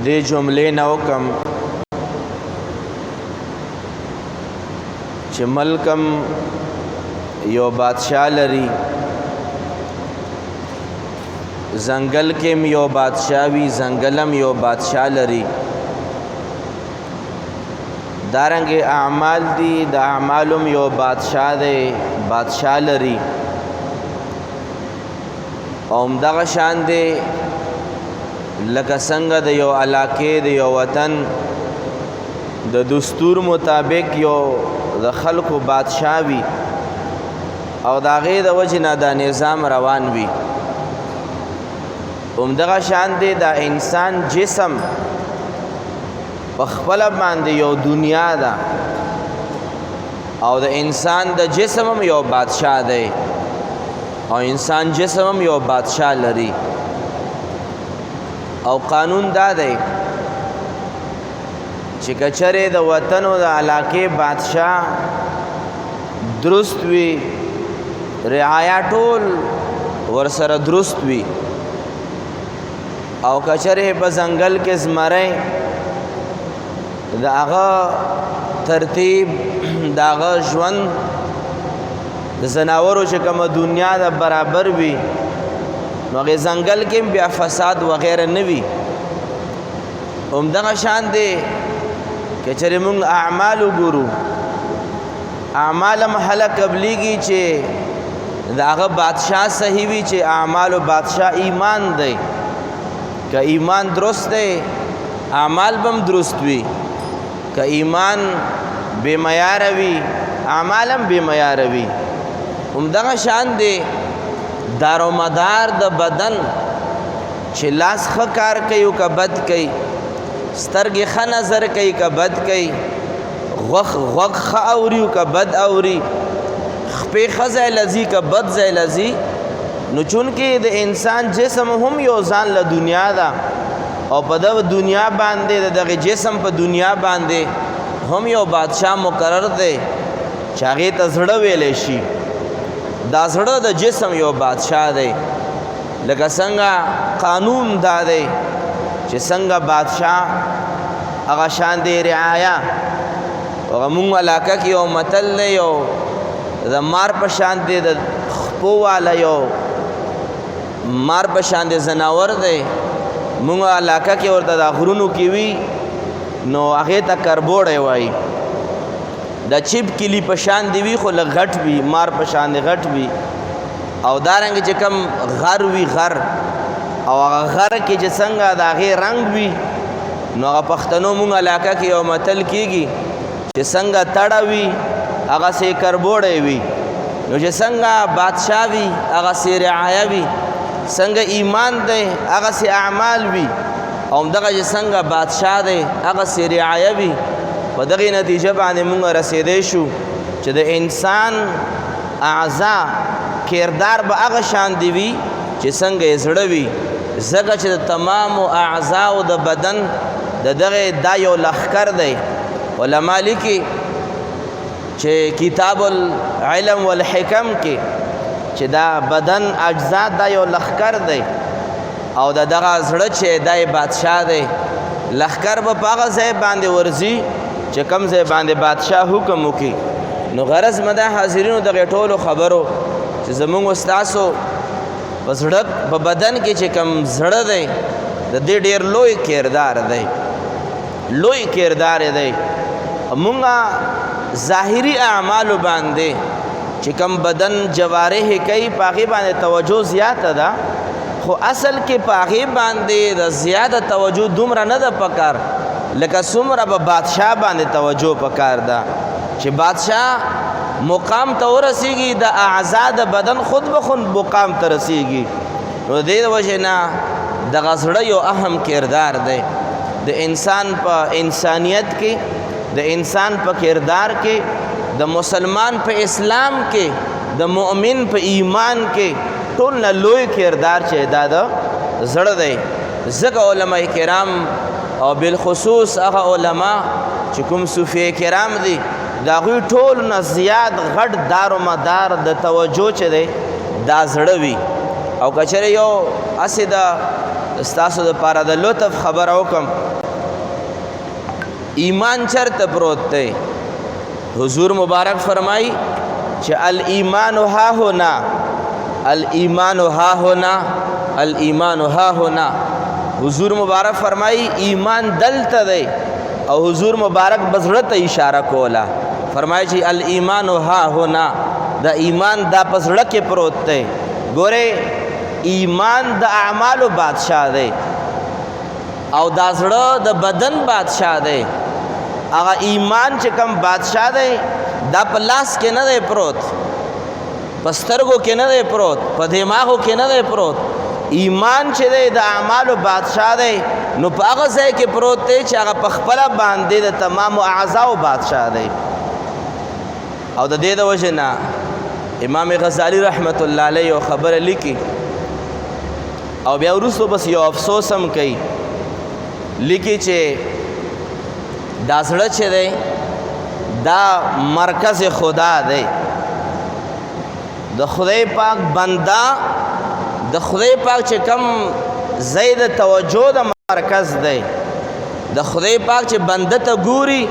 دې جملې نه وکم چې ملکم یو بادشاہ لري، زنګل کې یو بادشاہ وي، زنګلم یو بادشاہ لري. دارنګ اعمال دي، د اعمالم یو بادشاہ دی، بادشاہ لري. او همدغه شان دی لکه څنګه د یو علاقې د یو وطن د دستور مطابق یو د خلکو بادشاہ وي او د هغې د وجې نه دا نظام روان وي. همدغه شان دی د انسان جسم په خپله باندې یو دنیا ده او د انسان د جسم هم یو بادشاہ دی او انسان جسم هم یو بادشاہ لري. او قانون دا دی چې که چرې د وطن او د علاقې بادشاہ درست وي، رعایا ټول ورسره درست وي، او که چرې په ځنګل کې زمری د هغه ترتیب د هغه ژوند د ځناورو چې کومه دنیا د برابر وي، نو هغې ځنګل کې بیا فساد وغیره نه وي. همدغه شان دی که چېرې موږ اعمال وګورو، اعمال هم هله قبلیږي چې د هغه بادشاہ صحیح وي، چې اعمالو بادشاہ ایمان دی. که ایمان درست دی اعمال به هم درست وي، که ایمان بې معیاره وي اعمال هم بې معیاره وي. همدغه شان دی دارومدار د بدن چې لاس ښه کار کوي او که بد کوي، سترګې ښه نظر کوي که بد کوي، غوږ ښه اوري او که بد اوري، خپې ښه ځای لځي که بد ځای لځي. نو چونکې د انسان جسم هم یو ځان له دنیا ده او په دغه دنیا باندې د دغه جسم په دنیا باندې هم یو بادشاہ مقرر دی چې هغې ته زړه ویلی شي. دا زړه د جسم یو بادشاہ دی. لکه څنګه قانون دا دی چې څنګه بادشاہ هغه شان دی رعایا. هغه مونږ علاقه کې یو متل دی، یو د مار په شان دی، د خپو والا یو مار په شان دی ځناور دی. مونږ علاقه کې ورته د غرونو کې وي نو هغې ته کربوړی وایي. د چیپ کلی په شان دی وي خو لږ غټ وي، مار په شان دی غټ وي. او دارنګه چې کوم غر وي غر، او هغه غر کې چې څنګه د هغې رنګ وي، نو هغه پښتنو مونږ علاقه کې یو متل کېږي چې څنګه تړه وي هغسې کربوړی وي. نو چې څنګه بادشاہ وي هغسې رعایه وي، څنګه ایمان دی هغسې اعمال وي، او همدغه چې څنګه بادشاہ دی هغسې رعایه وي. په دغې نتیجه باندې مونږ رسېدی شو چې د انسان اعضا کردار به هغه شان دی وي چې څنګه یې زړه وي، ځکه چې د تمامو اعضاو د بدن د دغې دا یو لښکر دی. علما لیکي چې کتاب العلم والحکم کې چې دا بدن اجزا دا یو لښکر دی او د دغه زړه چې دا یې بادشاہ دی. لښکر به په هغه ځای باندې ورځي چې کوم ځای باندې بادشاہ حکم وکړي. نو غرض مې دا حاضرینو دغې ټولو خبرو چې زمونږ ستاسو په زړه په بدن کې چې کوم زړه دی د دې ډېر لوی کردار دی، لوی کردار دی. مونږه ظاهري اعمالو باندې چې کوم بدن جوارح کوي په هغې باندې توجه زیاته ده، خو اصل کې په هغې باندې د زیاده توجه دومره نه ده پکار لکه څومره به بادشاہ باندې توجه پکار ده. چې بادشاہ مقام ته ورسیږي د اعضا د بدن خود به خود مقام ته رسیږي. نو د دې وجې نه دغه زړه یو اهم کردار دی د انسان په انسانیت کې، د انسان په کردار کې، د مسلمان په اسلام کې، د مؤمن په ایمان کې ټول نه لوی کردار چې دا د زړه دی. ځکه علما کرام او بالخصوص هغه علما چې کوم صوفیه کرام دي د هغوی ټول نه زیات غټ دار و مدار د توجه چې دی دا زړه وي. او که چېرې یو هسې د ستاسو دپاره د لطف خبره وکم ایمان چرته پروت دی حضور مبارک فرمای چې الایمان ها هنا الایمان ها هنا الایمان ها هنا حضور مبارک فرمای ایمان دلته دی او حضور مبارک بزړه ته اشاره کوله فرمای چې الایمان ها هنا د ایمان دا پزړه کې پروت دی ګوره ایمان د اعمالو بادشاہ دی او دا زړه د بدن بادشاہ دی هغه ایمان چې کم بادشاہ دی دا په لاس کې نه دی پروت په سترګو کې نه دی پروت په دماغو کې نه دی پروت ایمان چې دی د اعمالو بادشاہ دی نو په هغه ځای کې پروت دی چې هغه په خپله باندې د تمامو اعضاو بادشاہ دی او د دې د وجې نه امام غزالی رحمت الله علیه یو خبره لیکي او بیا وروسته بس یو افسوس هم کوي لیکي چې دا زړه چې دی دا مرکز خدا دی د خدای پاک بنده د خدای پاک چې کم ځای د توجه د مرکز دی د خدای پاک چې بنده ته ګوري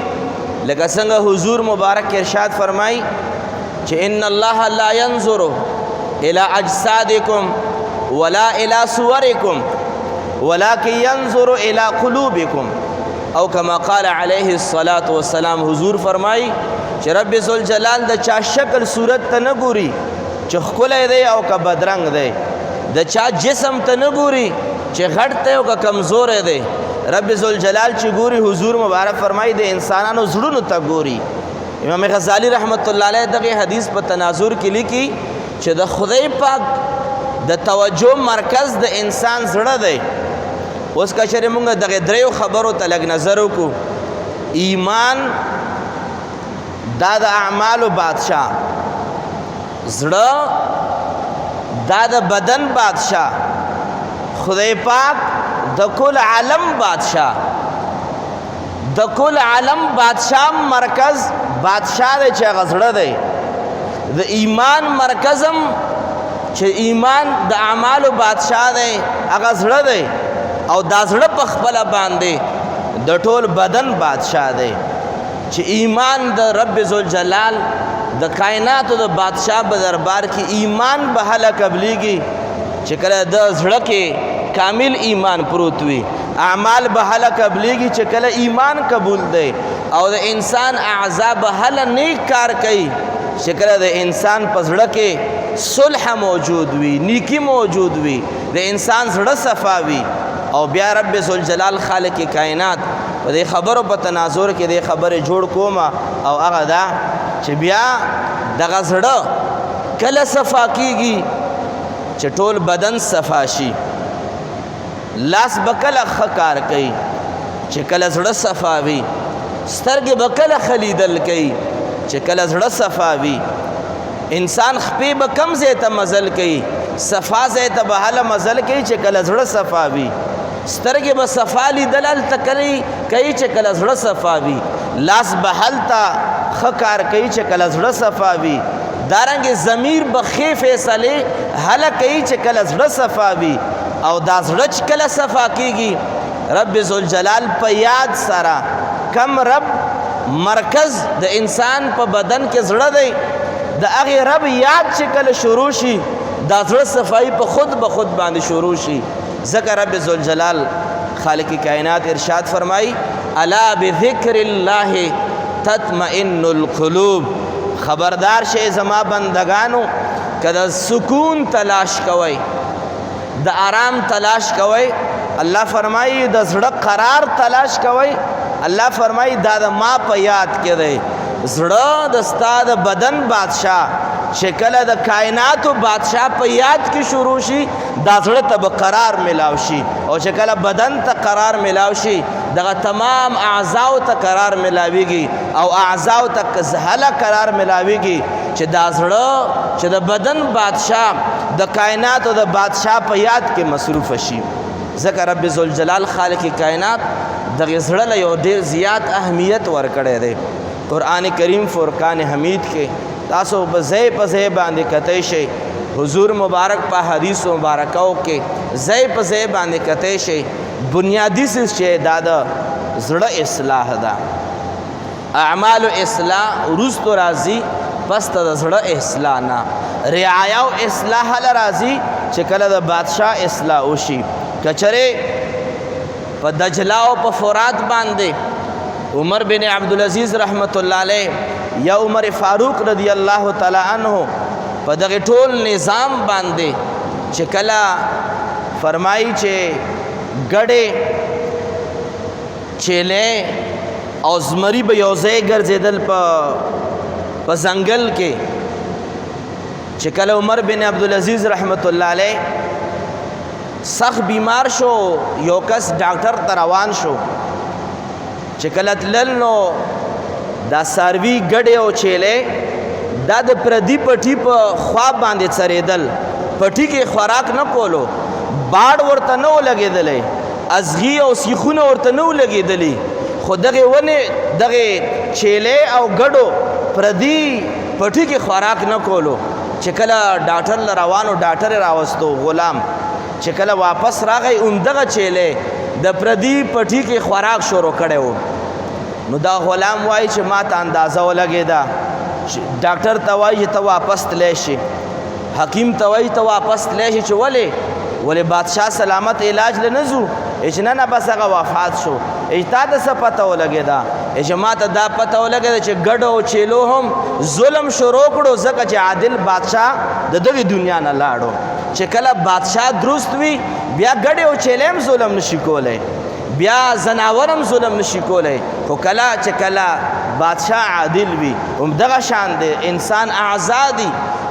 لکه څنګه حضور مبارک ارشاد فرمای چې ان الله لا ينظر الى اجسادكم ولا الى صوركم ولكن ينظر الى قلوبكم او كما قال عليه الصلاة والسلام حضور فرمای چې رب ذوالجلال د چا شکل صورت ته نه ګوري چې ښکلی دی او که بدرنګ دی د چا جسم ته نه ګوري چې غټ دی او که کمزوری دی رب ذوالجلال چې ګوري حضور مبارک فرمای د انسانانو زړونو ته ګوري امام غزالی رحمت الله علیه دغه حدیث په تناظر کې لیکي چې د خدای پاک د توجه مرکز د انسان زړه دی اوس که چېرې مونږ دغه دریو خبرو ته لږ نظر وکړو ایمان دا د اعمالو بادشاه زړه دا د بدن بادشاه خدای پاک د کل عالم بادشاه د کل عالم بادشاه مرکز بادشاه دی چې هغه زړه دی د ایمان مرکزم چې ایمان د اعمالو بادشاه دی هغه زړه دی او دا زړه په خپله باندې د ټول بدن بادشاه دی چې ایمان د رب ذوالجلال د کائناتو د بادشاه په دربار کې ایمان به هله قبلیږي چې کله د زړه کې کامل ایمان پروت وي اعمال به هله قبلیږي چې کله ایمان قبول دی او د انسان اعضا به هله نیک کار کوي چې کله د انسان په زړه کې صلح موجود وي نیکی موجود وي د انسان زړه صفا وي او بیا رب ذوالجلال خالق کائنات په دې خبرو په تناظر کې دې خبرې جوړ کومه او هغه دا چې بیا دغه زړه کله صفا کیږي چې ټول بدن صفا شي لاس به کله ښه کار کوي چې کله زړه صفا وي سترګې به کله خلیدل کوي چې کله زړه صفا وي انسان خپې به کم ځای ته مزل کوي صفا ځای ته به هله مزل کوي چې کله زړه صفا وي سترګې به صفا لیدل هلته کوي چې کله زړه صفا وي لاس به هلته ښه کار کوي چې کله زړه صفا وي دارنګې ضمیر به ښې فیصلې هله کوي چې کله زړه صفا وي او دا زړه چې کله صفا کیږي رب ذوالجلال په یاد سره کم رب مرکز د انسان په بدن کې زړه دی د هغې رب یاد چې کله شروع شي دا زړه صفایي په خود به خود باندې شروع شي ځکه رب ذوالجلال خالق کائنات ارشاد فرمای الا بذکر الله تطمئن القلوب خبردار شئ زما بندگانو که د سکون تلاش کوئ د آرام تلاش کوئ الله فرمایي د زړه قرار تلاش کوئ الله فرمایي دا د ما په یاد کې دی زړه د ستا د بدن بادشاه چې کله د کائناتو بادشاه په یاد کې شروع شي دا زړه ته به قرار ملاو شي او چې کله بدن ته قرار ملاو شي دغه تمام اعضاو ته قرار ملاویږي او اعضاو ته هله قرار ملاویږي چې دا زړه چې د بدن بادشاه د کائناتو د بادشاه په یاد کې مصروف شي ځکه رب ذوالجلال خالق کائنات دغه زړه له یو ډېر زیات اهمیت ورکړی دی قرآن کریم فرقان حمید کې تاسو په ځای باندې کتی شئ حضور مبارک په حدیث مبارکو کې ځای په ځای باندې کتی شي بنیادي څیز چې دا د زړه اصلاح ده اعمال اصلاح وروستو راځي پس ته د زړه اصلاح نه رعایا او اصلاح هله راځي چې کله د بادشاه اصلاح وشي که چرې په دجله او په فرات باندې عمر بن عبدالعزیز رحمت الله علیه یا عمر فاروق رضی الله تعالی عنہ په دغه ټول نظام باندې چې کله فرمایي چې ګډې چیلې او زمری به یو ځای ګرځېدل په ځنګل کې چې کله عمر بن عبدالعزیز رحمت الله علیه سخت بیمار شو یو کس ډاکټر ته روان شو چې کله تلل نو دا څاروي ګډې او چیلې دا د پردي پټي په خوا باندې څرېدل پټي کې خوراک نه کولو باډ ورته نه و لګېدلی ازغي او سیخونه ورته نه و لګېدلي خو دغې ونې دغې چیلې او ګډو پردي پټي کې خوراک نه کولو چې کله ډاکټر له روانو ډاکټر یې راوستو غلام چې کله واپس راغی همدغه چیلې د پردي پټي کې خوراک شروع کړی و نو دا غلام وایي چې ما ته اندازه ولګېده ډاکټر ته وایي چې ته واپس تلی شي حکیم ته وایي ته واپس تلی شي چې ولې بادشاه سلامت علاج له نه ځو چې نه بس هغه وفات شو تا ته څه پته ولګېده چې ما ته دا پته ولګېده چې ګډو او چیلو هم ظلم شروع کړو ځکه چې عادل بادشاه د دغې دنیا نه لاړو چې کله بادشاه درست وي بیا ګډې او چیلې هم ظلم نشي کولی بیا زناور هم ظلم نشي کولی خو کله چې کله بادشاه عادل وي همدغه شان دی انسان اعضا دي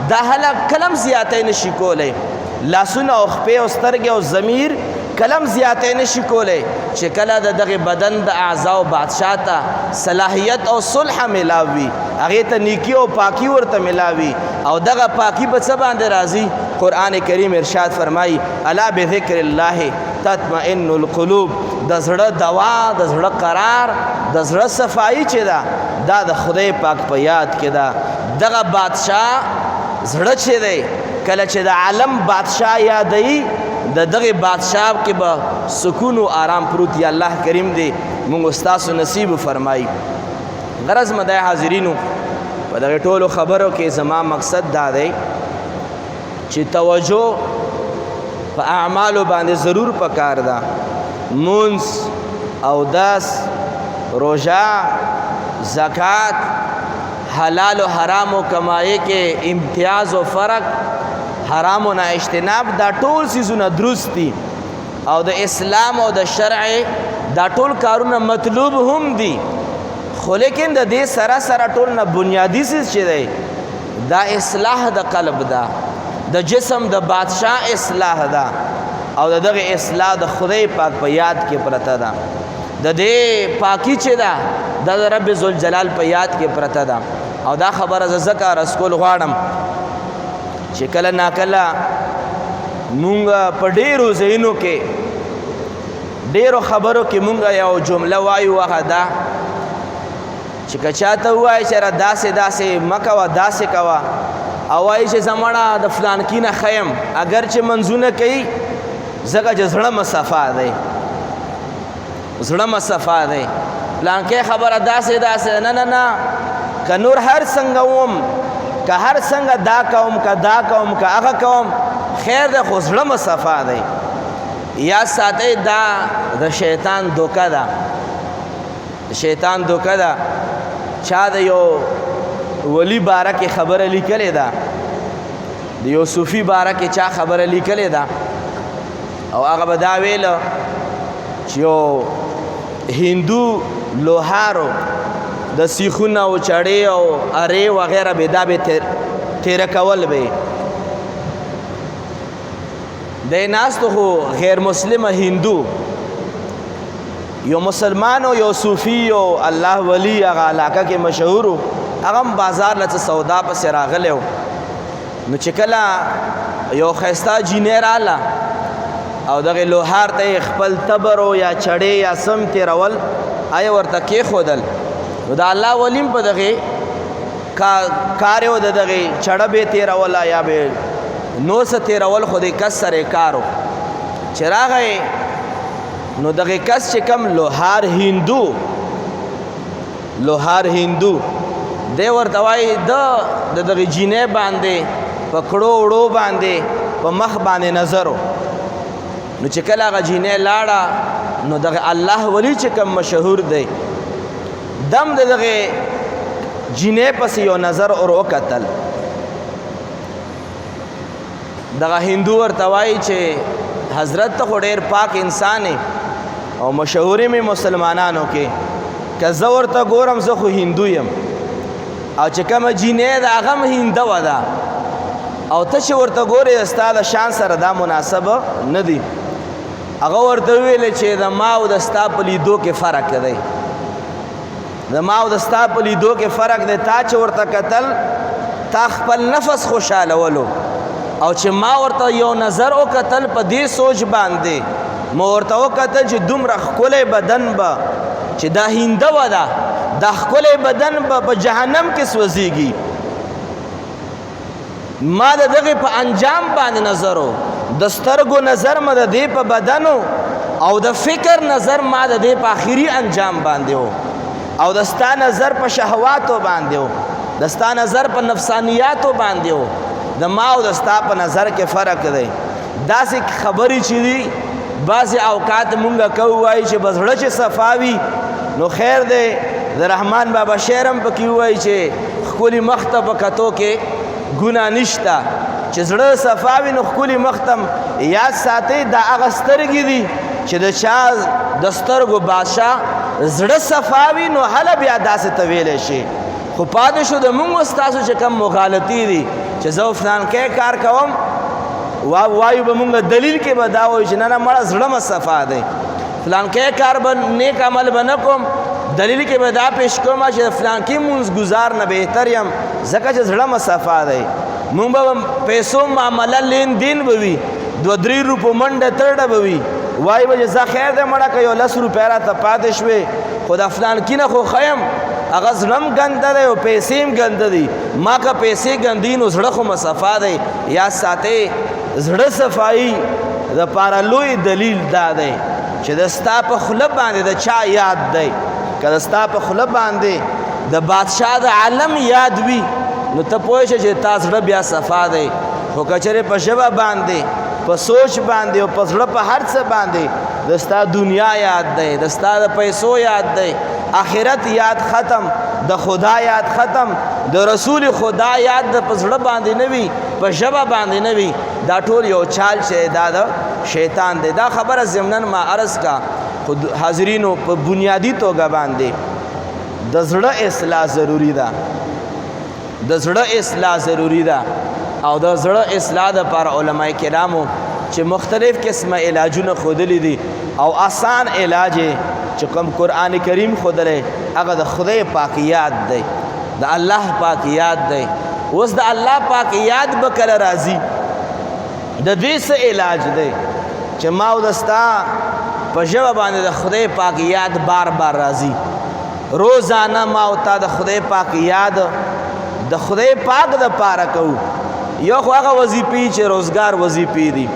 دا هله کلم زیاتی نشي کولی لاسونه او خپې او سترګې او ضمیر کلم زیاتی نشي کولی چې کله د دغې بدن د اعضاو بادشاه ته صلاحیت او صلح ملاوي هغې ته نیکي او پاکي ورته ملاوي او دغه پاکي په څه باندې راځي قرآن کریم ارشاد فرمایي الا بذکر الله تطمئن القلوب د زړه دوا د زړه قرار د زړه صفایي چې ده دا د خدای پاک په یاد کې ده دغه بادشاه زړه چې دی کله چې د عالم بادشاه یادوي د دغه بادشاه کې به سکون او آرام پروت دی الله کریم دی موږ ستاسو نصیب فرمایي غرض مده حاضرینو په دغه ټولو خبرو کې زما مقصد دا دی چې توجه په اعمالو باندې ضرور پکار ده مونځ اودس روژه زکات حلال و حرام و کمایې کې امتیاز و فرق حرام و نه اجتناب دا ټول څیزونه درست دي او د اسلام او د شرع دا ټول کارونه مطلوب هم دي خو لیکن د دې سره سره ټول نه بنیادي څیز چې دی دا اصلاح د قلب ده د جسم د بادشاه اصلاح ده او دغه اصلاح د خدای پاک په یاد کې پرته ده د دې پاکی چې ده د رب ذوالجلال په یاد کې پرته ده او دا خبره زه ځکه عرض کول غواړم چې کله ناکله مونږ په ډېرو ځایونو کې ډېرو خبرو کې مونږ یو جمله وایو هغه ده چې که چاته ووایي چې را داسې مه کوه داسې کوه او وایي چې زمړه د فلانکي نه ښه یم اگر چې منځونه کوي ځکه چې زړه مصفا دی زړه مصفا دی پلانکې خبره داسې نه که نور هر څنګه وم که هر څنګه دا کوم که دا کوم که هغه کوم خیر دی خو زړه مصفا دی یا ساتئ دا د شیطان دوکه ده د شیطان دوکه ده چا د یو ولی باره کې خبره لیکلې ده د یو صوفي باره کې چا خبره لیکلې ده او هغه به دا ویله چې یو هندو لوهارو د سیخونه او چړې او ارې وغیره به دا به تیره کول به دی ناستو خو غیر مسلمه هندو یو مسلمان او یو صوفي او الله ولی هغه علاقه کې مشهور هغه بازار لته سودا پسې راغلی و نو چې کله یو ښایسته جینۍ راله او دغه لوهار ته خپل تبر یا چړې یا سم تیرول آیا ورته کېښودل نو د الله ولیم په دغې کار یې و د دغې چړه به یې تیروله یا به نور څه تیرول خو دې کس سره یې کار و چې راغی نو دغه کس چې کم لوهار هندو دی ورته وایي د دغه جینۍ باندې په کړو وړو باندې په مخ باندې نظر نو چې کله هغه جینۍ لاړه نو دغه الله ولی چې کم مشهور دی دم د دغه جینۍ پسې یو نظر اور وکتل دغه هندو ورته وایي چې حضرت ته خو ډېر پاک انسان او مشهورې مې مسلمانانو کې که زه ورته ګورم زه خو هندو یم او چې کومه جینۍ ده هغه هم هنده وه ده او ته چې ورته ګورې ستا د شان سره دا مناسبه نه دي هغه ورته وویلې چې د ما او د ستا په لیدو کې فرق دی د ما او د ستا په لیدو کې فرق دی تا چې ورته کتل تا خپل نفس خوشحالولو او چې ما ورته یو نظر وکتل په دې سوچ باندې ما ورته وکتل چې دومره ښکلی بدن به چې دا هنده وه ده دا ښکلی بدن به په جهنم کې سوځېږي ما د دغې په انجام باندې نظر و د سترګو نظر مه د دې په بدن او د فکر نظر ما د دې په آخري انجام باندې و او د ستا نظر په شهواتو باندې و د ستا نظر په نفسانیاتو باندې و د ما او د ستا په نظر کې فرق دی داسې خبرې چې دي بعضې اوقات مونږ کوو وایي چې به زړه چې صفا وي نو خیر دی د رحمان بابا شعر هم پکې ووایي چې ښکلي مخ ته په کتو کې ګناه نشته چې زړه صفا وي نو ښکلي مخ ته یاد ساتئ دا هغه سترګې دي چې د چا د سترګو بادشاه زړه صفا وي نو هله بیا داسې ته ویلی شي خو پاتې شو د مونږ ستاسو چې کم مغالطي دي چې زه فلانکی کار کوم وایو به مونږ دلیل کې به دا وایو چې نه نه مړه زړه مه صفا دی فلانکی کار به نیک عمل به نه کوم دلیل کې به دا پیش کوم چې فلانکی مونځ گزار نه بهتر یم ځکه چې زړه مه صفا دی مونږ به پیسو معامله لین دین به وي 2-3 روپو منډه ترډه به وي وایي به چې زه خیر دی مړه که یو 10 روپۍ راته پاتې شوې خو د فلانکي نه خو ښه یم هغه زړه هم ګنده دی او پیسې هم ګنده دي ما که پیسې ګندي نو زړه خو مصفا دی یاد ساتئ زړه صفایي دپاره لوی دلیل دا دی چې د ستا په خوله باندې د چا یاد دی که د ستا په خوله باندې د بادشاه د عالم یاد وي نو ته پوه شه چې تا زړه بیا صفا دی خو که چېرې په ژبه باندې په سوچ باندې او په زړه په هر څه باندې د ستا دنیا یاد دی د ستا د پیسو یاد دی آخرت یاد ختم د خدا یاد ختم د رسول خدا یاد د په زړه باندې نه وي په ژبه باندې نه وي دا ټول یو چال چې دا د شیطان دی دا خبره ضمناً ما عرض کا خو حاضرینو په بنیادی توګه باندې د زړه اصلاح ضروری ده د زړه اصلاح ضروری ده او د زړه اصلاح دپاره علما کرامو چې مختلف قسمه علاجونه ښودلي دي او آسان علاج چې کوم قرآن کریم ښودلی هغه د خدای پاک یاد دی د الله پاک یاد دی اوس د الله پاک یاد به کله راځي د دې څه علاج دی چې ما او د ستا په ژبه باندې د خدای پاک یاد بار بار راځي روزانه ما او تا د خدای پاک یاد د خدای پاک دپاره کوو یو خو هغه وظیفې چې روزګار وظیفې دي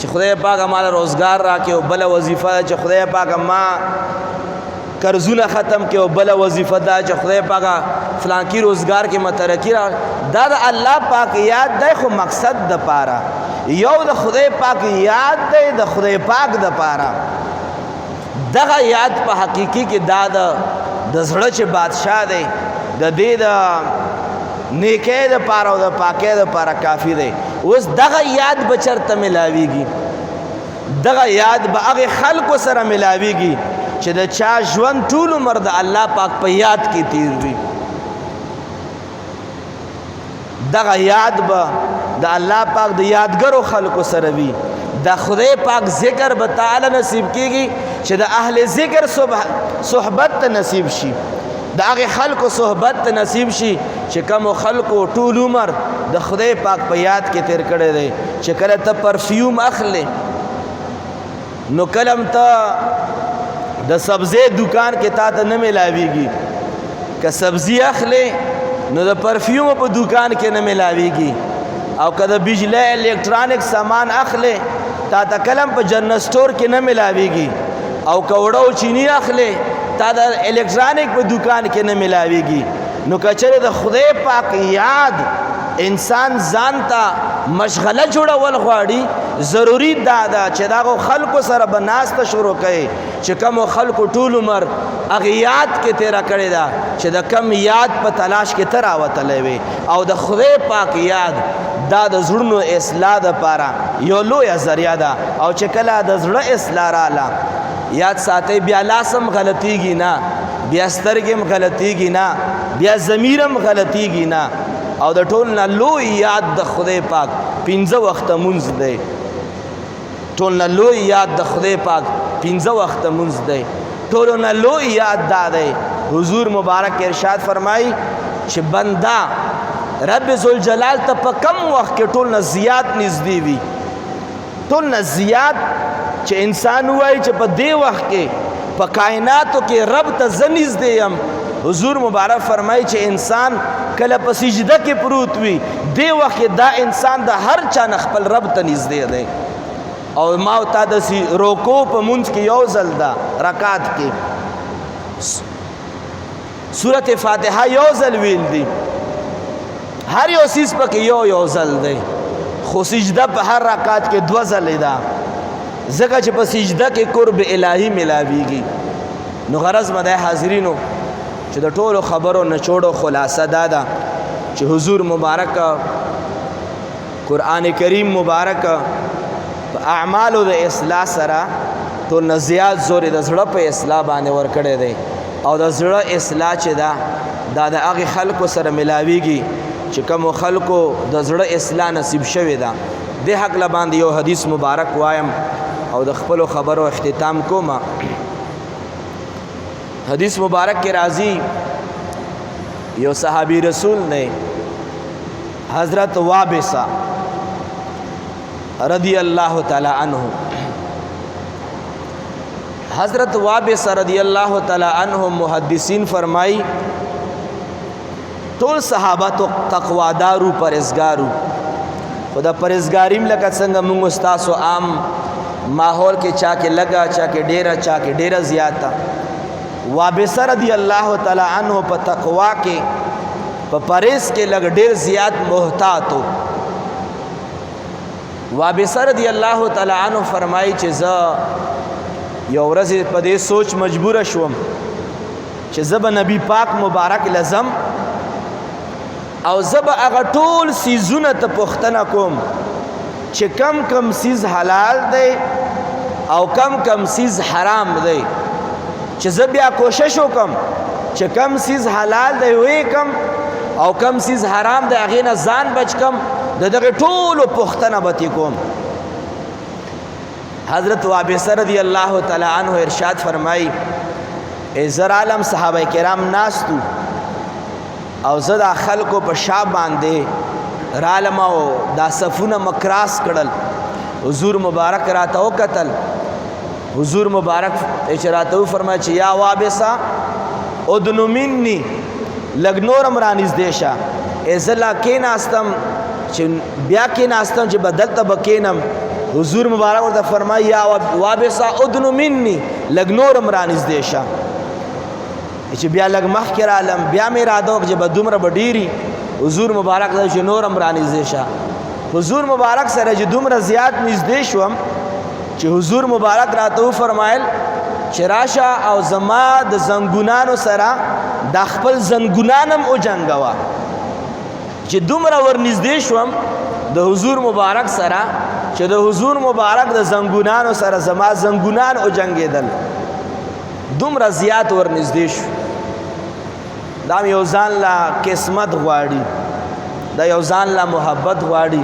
چې خدای پاک ما روزګار راکړي او بله وظیفه ده چې خدای پاک ما قرضونه ختم کړي او بله وظیفه ده چې خدای پاک فلانکي روزګار کې ما ترقي را دا د الله پاک یاد دی خو مقصد دپاره یو د خدای پاک یاد دی د خدای پاک دپاره دغه یاد په حقیقي کې دا د زړه چې بادشاه دی د دې د نیکی دپاره او د پاکۍ دپاره کافي دی اوس دغه یاد به چېرته ملاویږي دغه یاد به هغې خلکو سره ملاویږي چې د چا ژوند ټول عمر د الله پاک په یاد کې تیر وي دغه یاد به د الله پاک د یادګرو خلکو سره وي د خدای پاک ذکر به تعالی نصیب کېږي چې د اهل ذکر صحبت ته نصیب شي د هغې خلکو صحبت ته نصیب شي چې کومو خلکو ټول عمر د خدای پاک په یاد کې تیر کړی دی چې کله ته پرفیوم اخلې نو کله هم ته د سبزی دکان کې تا ته نه ملاویږي که سبزی اخلې نو د پرفیوم په دکان کې نه ملاویږي او که د بجلی الیکټرانک سامان اخلې تا ته کلم په جنرل سٹور کې نه ملاویږي او کوړو چینی اخلي تا د الکترونیک په دکان کې نه ملاویږي نو کچره د خدای پاک یاد انسان ځان ته مشغله جوړول غواړي ضروری دا ده چې دغو خلکو سره به ناسته شروع کوي چې کومو خلکو ټول عمر هغه یاد کې تیره کړې ده چې د کم یاد په تلاش کې ته راوتلی وي او د خدای پاک یاد دا د زړونو اصلاح دپاره یو لویه ذریعه ده او چې کله د زړه اصلاح راله یاد ساتئ بیا لاس هم غلطیږي نه بیا سترګې هم غلطیږي نه بیا ضمیر هم غلطیږي نه او د ټول نه لوی یاد د خدای پاک 15 وخته مونځ دی ټول نه لوی یاد د خدای پاک 15 وخته مونځ دی ټول نه لوی یاد دا دی حضور مبارک ارشاد فرمایي چې بنده رب ذوالجلال ته په کم وخت کې ټول نه زیات نږدې وي ټول نه زیات چې انسان وایي چې په دې وخت کې په کائناتو کې رب ته زه نږدې یم حضور مبارک فرمایي چې انسان کله په سجده کې پروت وي دې وخت دا انسان د هر چا نه خپل رب ته نږدې دی او ما او تا د روکو په منځ کې یو ځل ده رکعت کې سورت فاتحه یو ځل ویل دي هر یو سیز پکې یو ځل دی خو سجده په هر رکعت کې 2 ځلې ده ځکه چې په سجده کې قرب الهي ملاویږي نو غرض مده حاضرینو چې د ټولو خبرو نچوړو خلاصه دا ده چې حضور مبارک قرآن کریم مبارک په اعمالو د اصلاح سره ټول نه زیات زور د زړه په اصلاح باندې ورکړی دی او د زړه اصلاح چې ده دا د هغې خلکو سره ملاویږي چې کومو خلکو د زړه اصلاح نصیب شوې ده دې هکله باندې یو حدیث مبارک وایم او د خپلو خبرو اختتام کوم حدیث مبارک کے راضی یو صحابی رسول نے حضرت وابسہ رضی اللہ تعالی عنہ حضرت وابسہ رضی اللہ تعالی عنہ محدثین فرمائی ټول صحابہ تو تقوادارو پرهیزګارو خدا پرهیزګاریم لکه څنګه موږ استاسو عام ماحول کې چا کې لگا چا کې ډیره چا کې ډیره زیاته وابسہ رضی اللہ تعالی عنہ په تقوا کې په پرهیز کې لګ ډیر زیات محتاط ہو وابسہ رضی اللہ تعالی عنہ فرمایي چې زه یو ورځ په دې سوچ مجبور شوم چې زه به نبی پاک مبارک لزم او زه به هغه ټول سیزونه ته پوښتنه کوم چې کم کم سیز حلال دی او کم سیز حرام دی چې زه بیا کوشش وکم چې کم سیز حلال دی وکم او کم سیز حرام دی هغې نه ځان بچ کم د دغې ټولو پوښتنه به ترې کوم حضرت وابسہ رضی اللہ تعالی عنہ ارشاد فرمائی زر عالم صحابہ کرام ناستو او زه دا خلکو په شا باندې رالم او دا صفونه مکراس کړل حضور مبارک راته وکتل حضور مبارک اشاراتو فرمای چې یا وابسہ ادنو منی لږ نورم رانږدې شه زه لا کېناستم چې بیا کېناستم چې بدلته به کېنم حضور مبارک ورته فرمای یا وابسہ ادنو منی لږ نورم رانږدې شه چې بیا لږ مخکې رالم بیا مې اراده وکړه چې به دومره به ډېري حضور مبارک ته چې نورم رانږدې شه حضور مبارک سره چې دومره زیات نږدې شوم چې حضور مبارک راته وفرمایل چې راشه او زما د زنګونانو سره دا خپل زنګونان هم وجنګوه چې دومره ورنږدې شوم د حضور مبارک سره چې د حضور مبارک د زنګونانو سره زما زنګونان وجنګېدل دومره زیات ورنږدې شو دا یو ځان لا قسمت غواړي دا یو ځان لا محبت غواړي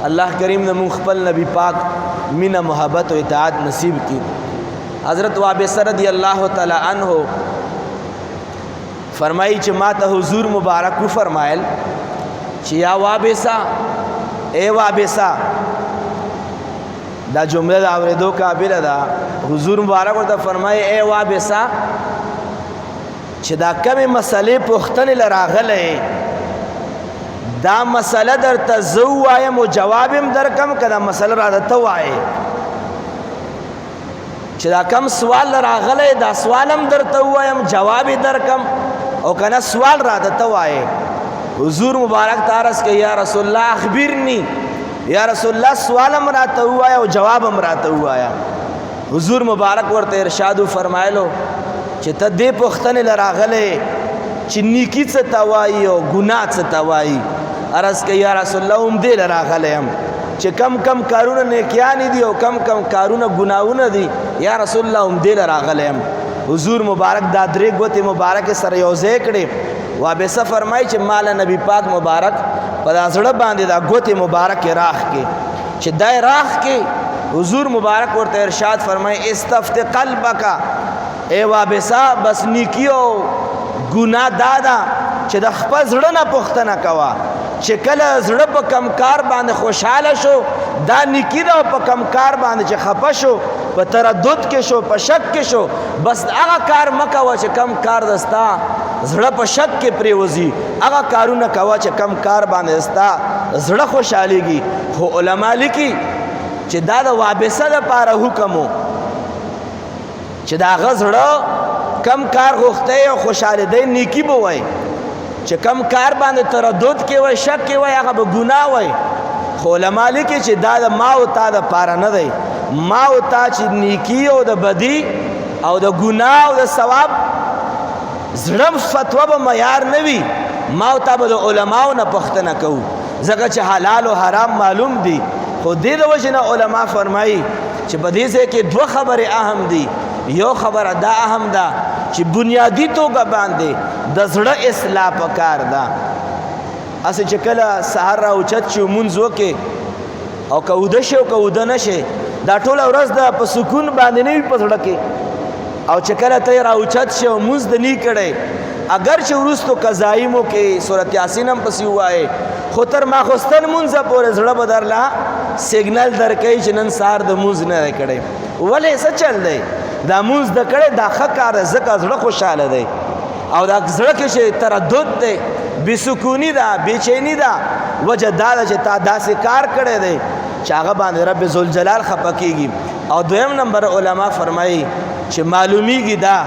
الله کریم نے مونږ خپل نبی پاک مینه محبت او اطاعت نصیب کی حضرت وابسہ رضی اللہ تعالی عنہ فرمائی چې ما ته حضور مبارک کو فرمایل چې یا وابسہ اے وابسہ دا جمله دا اوریدو قابل ده حضور مبارک ورته فرمایي اے وابسہ چې دا کمې مسلې پوښتنې لراغلې دا مسله درته زه ووایم او جواب هم درکم که دا مسله راته ته وایې چې دا کم سوال راغلی دا سوال هم درته ووایم جواب یې درکم او کنه سوال راته وایې حضور مبارک ته عرض کوي یا رسول الله اخبرني یا رسول الله سوال هم راته ووایه او جواب هم راته ووایه حضور مبارک ورته ارشاد فرمایلو چې ته دې پوښتنې له راغلی چې نیکي څه ته وایي او ګناه څه ته وایي عرض کوي یا رسول الله هم دې له راغلی یم چې کم کم کارونه نیکیانې دي او کم کم کارونه ګناهونه دي یا رسول الله هم دې له راغلی یم حضور مبارک دا درې ګوتې مبارکې سره یو ځای کړې وابسه فرمایي چې ماله نبی پاک مبارک په دا زړه باندې دا ګوتې مبارکې راخ کې چې دا یې راخ کې حضور مبارک ورته ارشاد فرمایي استفت قلبک ای وابسه بس نیکی او ګناه دا ده چې د خپل زړه نه پوښتنه کوه چې کله زړه په کم کار باندې خوشحاله شو دا نیکی ده او په کم کار باندې چې خفه شو په تردد کې شو په شک کې شو بس هغه کار مه کوه چې کم کار دستا زړه په شک کې پرېوځي هغه کارونه کوه چې کم کار باندې دستا زړه خوشحالېږي خو علما لیکي چې دا د وابسه دپاره حکم و چې د هغه زړه کم کار غوښتی او خوشحالېدی نیکي به وایي چې کم کار باندې تردد کې وای شک کې وای هغه به ګناه وای خو علما لیکي چې دا د ما او تا دپاره نه دی ما او تا چې نیکي او د بدي او د ګناه او د ثواب زړه فتوا به معیار نه وي ما او تا به د علماو نه پوښتنه کوو ځکه چې حلال او حرام معلوم دي خو دې د وجې نه علما فرمایي چې په دې ځای کې دوه خبرې اهم دي یو خبره دا اهم ده چې بنیادی توګه باندې د زړه اصلاح پکار ده اسې چې کله سحر راوچت شي لمونځ وکړې او که اوده شي او که اوده نه شي دا ټوله ورځ ده په سکون باندې نه وي په زړه کې او چې کله ته راوچت شي او لمونځ د نی کړی اگر چې وروستو قضایي مو کې صورت یاسین هم پسې ووایې خو تر ماخوستن لمونځه پورې زړه به درله سیګنل درکوي چې نن سهار د لمونځ نه دی کړی ولې څه چل دی دا مونځ د کړی دا ښه کار دی ځکه زړه خوشحاله دی او دا زړه کې چې تردد دی بېسکوني ده بېچیني ده وجه دا ده چې تا داسې کار کړی دی چې هغه باندې رب ذوالجلال خفه کېږي او دویم نمبر علما فرمایي چې معلومیږي دا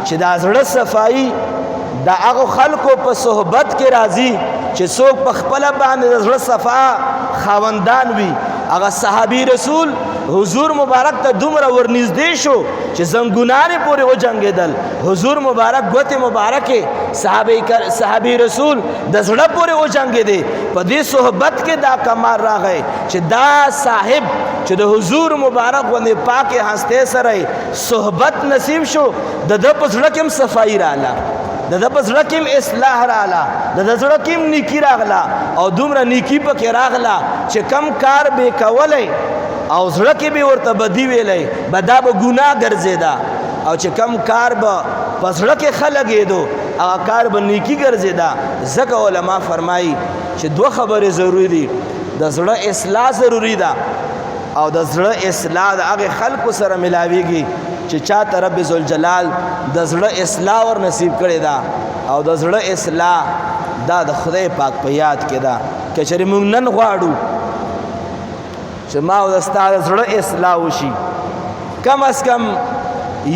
چې دا زړه صفایي د هغو خلکو په صحبت کې راځي چې څوک په خپله باندې د زړه صفا خاوندان وي هغه صحابي رسول حضور مبارک ته دومره ورنږدې شو چې زنګونانې پورې وجنګېدل حضور مبارک ګوتې مبارکې صحابي رسول د زړه پورې وجنګېدې په دې صحبت کې دا کمال راغی چې دا صاحب چې د حضور مبارک غوندې پاکې هستې سره صحبت نصیب شو د ده په زړه کې هم صفایي راغله د ده په زړه کې هم اصلاح راغله د ده زړه کې هم نیکي راغله او دومره نیکي پکې راغله چې کم کار به کولی او زړه کې به ورته بدي ویلی به دا به ګناه ګرځېده او چې کم کار به په زړه کې ښه لګېدو هغه کار به نیکي ګرځېده ځکه علما فرمایي چې دوه خبرې ضروري دي د زړه اصلاح ضروري ده او د زړه اصلاح د هغې خلکو سره ملاویږي چې چاته رب ذوالجلال د زړه اصلاح ور نصیب کړې ده او د زړه اصلاح دا د خدای پاک په یاد کې ده که چېرې موږ نن غواړو چې ما او د ستا د زړه اصلاح وشي کم از کم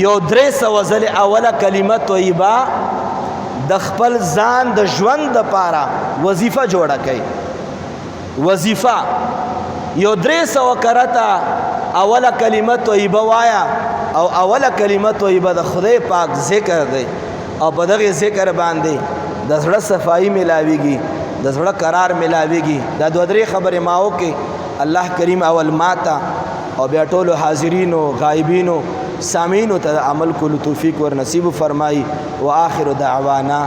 یو 300 ځلې اوله کلمه طیبه د خپل ځان د ژوند دپاره وظیفه جوړه کړئ وظیفه یو 300 کرته اوله کلمه طیبه وایا او اوله کلمه طیبه د خدای پاک ذکر دی او په دغه ذکر باندې د زړه صفایي ملاویږي د زړه قرار ملاویږي دا دوه درې خبرې ما وکړې الله کریم اول ماته او بیا ټولو حاضرینو غایبینو سامعینو ته عمل کولو توفیق ور نصیب فرمایي و آخر دعوانا